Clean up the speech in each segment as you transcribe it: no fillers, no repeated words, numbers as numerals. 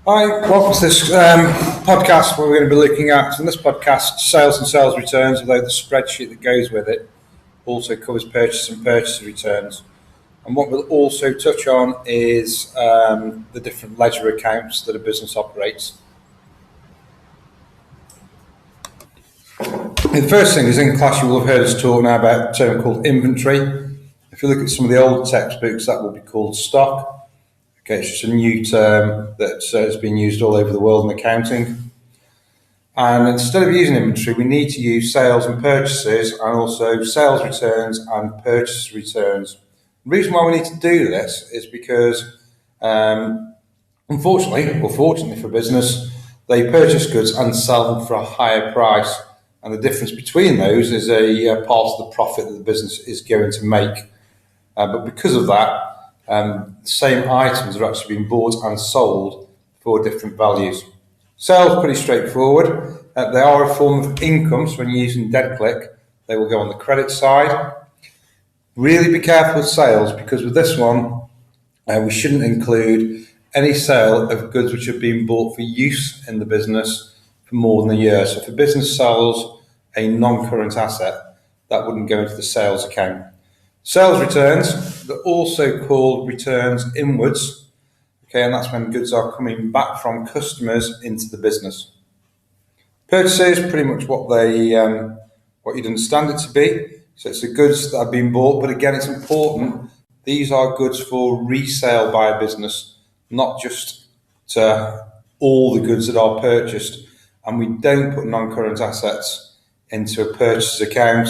Hi, welcome to this podcast where we're going to be looking at, in this podcast, sales and sales returns, although the spreadsheet that goes with it also covers purchase and purchase returns. And what we'll also touch on is the different ledger accounts that a business operates. The first thing is, in class you will have heard us talk now about a term called inventory. If you look at some of the old textbooks, that will be called stock. Okay, it's just a new term that has been used all over the world in accounting. And instead of using inventory, we need to use sales and purchases, and also sales returns and purchase returns. The reason why we need to do this is because, unfortunately, or fortunately for business, they purchase goods and sell them for a higher price. And the difference between those is a part of the profit that the business is going to make. But because of that, the same items are actually being bought and sold for different values. Sales, pretty straightforward. They are a form of income, so when you're using dead click, they will go on the credit side. Really be careful with sales, because with this one, we shouldn't include any sale of goods which have been bought for use in the business for more than a year. So if a business sells a non-current asset, that wouldn't go into the sales account. Sales returns, they're also called returns inwards, okay, and that's when goods are coming back from customers into the business. Purchases, pretty much what you'd understand it to be. So it's the goods that have been bought, but again, it's important. These are goods for resale by a business, not just to all the goods that are purchased. And we don't put non-current assets into a purchase account.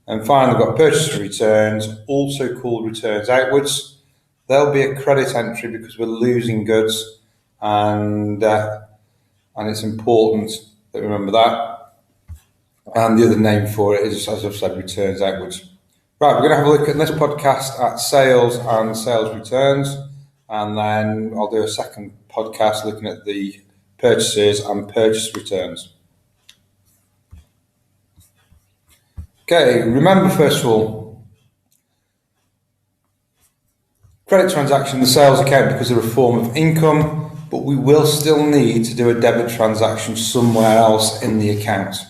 And finally, we've got purchase returns, also called returns outwards. There'll be a credit entry because we're losing goods, and it's important that we remember that. And the other name for it is, as I've said, returns outwards. Right, we're going to have a look in this podcast at sales and sales returns, and then I'll do a second podcast looking at the purchases and purchase returns. Okay, remember first of all, credit transaction, the sales account, because they're a form of income, but we will still need to do a debit transaction somewhere else in the account.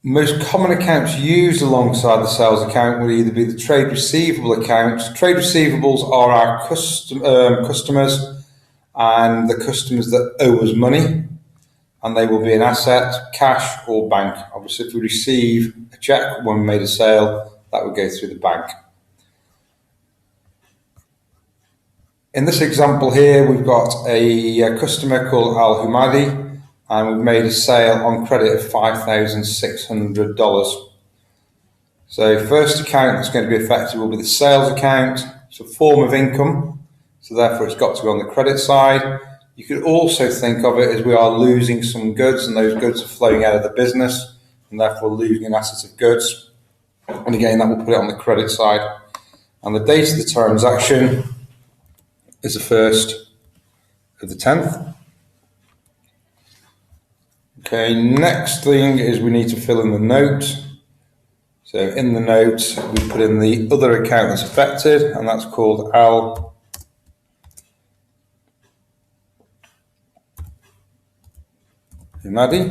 Most common accounts used alongside the sales account would either be the trade receivable account. Trade receivables are our customers and the customers that owe us money, and they will be an asset, cash or bank. Obviously, if we receive a check when we made a sale, that would go through the bank. In this example here, we've got a customer called Al Humadi, and we've made a sale on credit of $5,600. So first account that's going to be affected will be the sales account. It's a form of income, so therefore it's got to be on the credit side. You could also think of it as we are losing some goods, and those goods are flowing out of the business, and therefore losing an asset of goods. And again, that will put it on the credit side. And the date of the transaction is the 1st of the 10th. Okay, next thing is we need to fill in the note. So in the note, we put in the other account that's affected, and that's called Al Humadi.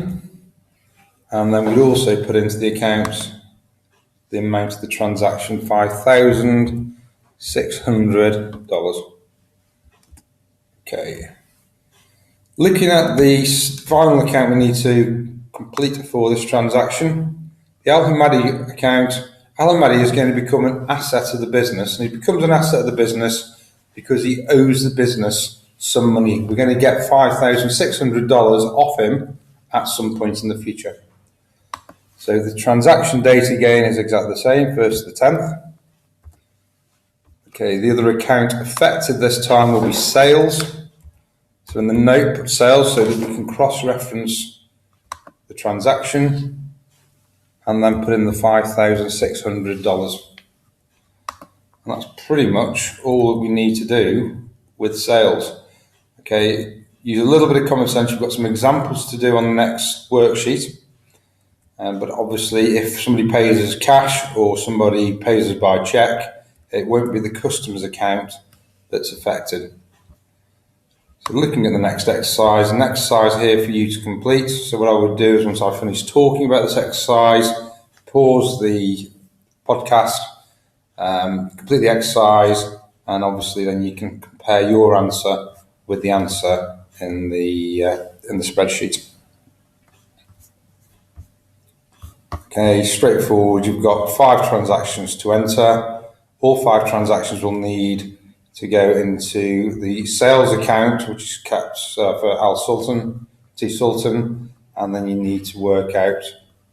And then we'd also put into the account the amount of the transaction, $5,600. Okay. Looking at the final account we need to complete for this transaction, the Al Humadi account. Al Humadi is going to become an asset of the business, and he becomes an asset of the business because he owes the business some money. We're going to get $5,600 off him at some point in the future. So the transaction date again is exactly the same, 1st of the 10th. Okay, the other account affected this time will be sales. So in the note, put sales so that we can cross-reference the transaction, and then put in the $5,600. And that's pretty much all that we need to do with sales. Okay, use a little bit of common sense. You've got some examples to do on the next worksheet. But obviously, if somebody pays us cash or somebody pays us by check, it won't be the customer's account. that's affected. So looking at the next exercise here for you to complete. So what I would do is once I finish talking about this exercise, pause the podcast, complete the exercise, and obviously then you can compare your answer with the answer in the spreadsheet. Okay, straightforward. You've got 5 transactions to enter. All 5 transactions will need to go into the sales account, which is kept for Al Sultan, T Sultan, and then you need to work out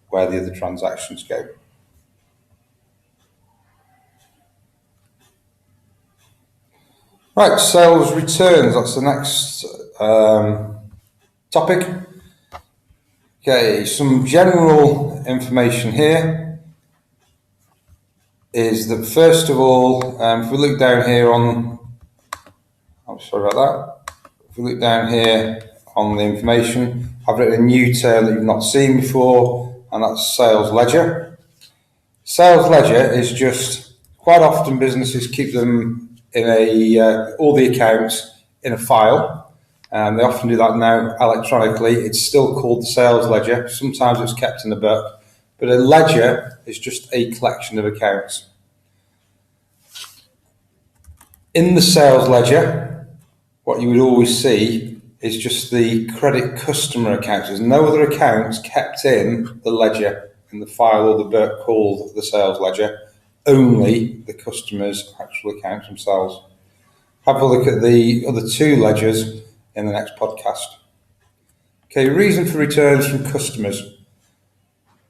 where the other transactions go. Right, sales returns, that's the next topic. Okay, some general information here is that first of all, if we look down here on, I'm sorry about that. If we look down here on the information, I've written a new term that you've not seen before, and that's sales ledger. Sales ledger is just, quite often businesses keep them in all the accounts in a file. And they often do that now electronically. It's still called the sales ledger. Sometimes it's kept in the book, but a ledger is just a collection of accounts. In the sales ledger, what you would always see is just the credit customer accounts. There's no other accounts kept in the ledger, in the file or the book called the sales ledger, only the customer's actual accounts themselves. Have a look at the other 2 ledgers in the next podcast. Okay, reason for returns from customers.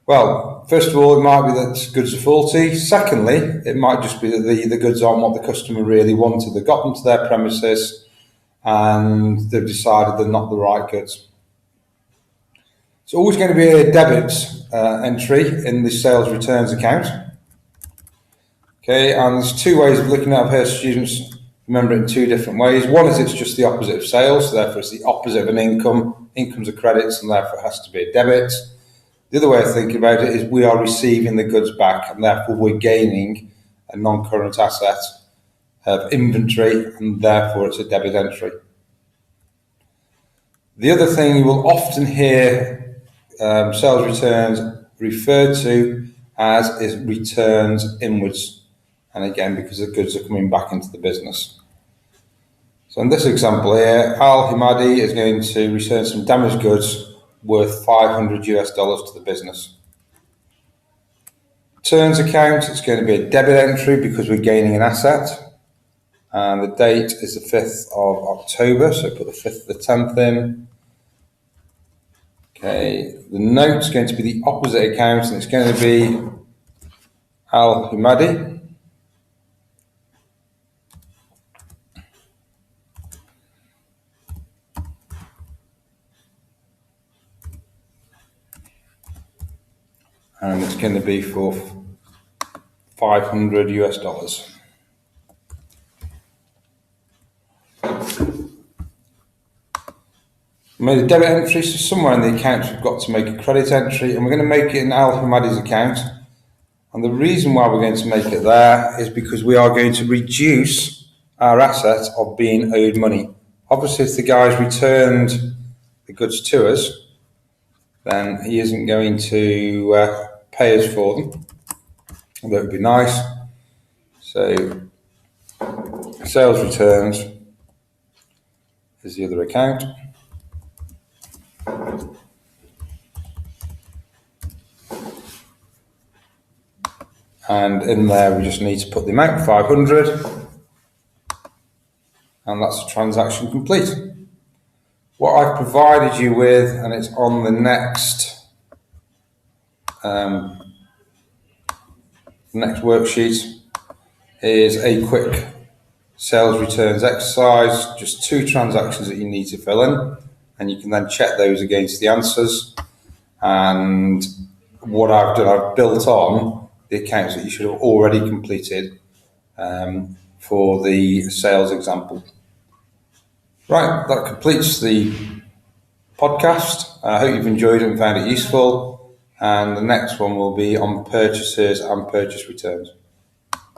Well, first of all, it might be that goods are faulty. Secondly, it might just be that the goods aren't what the customer really wanted. They got them to their premises and they've decided they're not the right goods. It's always going to be a debit entry in the sales returns account. Okay, and there's 2 ways of looking at it here, students. Remember it in 2 different ways. One is it's just the opposite of sales, so therefore it's the opposite of an income. Incomes are credits, and therefore it has to be a debit. The other way of thinking about it is we are receiving the goods back, and therefore we're gaining a non-current asset of inventory, and therefore it's a debit entry. The other thing you will often hear sales returns referred to as is returns inwards. And again, because the goods are coming back into the business. So in this example here, Al Himadi is going to return some damaged goods worth $500 to the business. Returns account, it's going to be a debit entry because we're gaining an asset. And the date is the 5th of October, so put the 5th of the 10th in. Okay, the note's going to be the opposite account, and it's going to be Al Himadi. And it's going to be for $500. We made a debit entry, so somewhere in the account we've got to make a credit entry, and we're going to make it in Al Hamadi's account. And the reason why we're going to make it there is because we are going to reduce our asset of being owed money. Obviously, if the guy's returned the goods to us, then he isn't going to pay us for them, although it would be nice. So sales returns is the other account. And in there we just need to put the amount, 500, and that's the transaction complete. What I've provided you with, and it's on the next worksheet, is a quick sales returns exercise, just 2 transactions that you need to fill in, and you can then check those against the answers. And what I've done, I've built on the accounts that you should have already completed for the sales example. Right, that completes the podcast. I hope you've enjoyed it and found it useful. And the next one will be on purchases and purchase returns.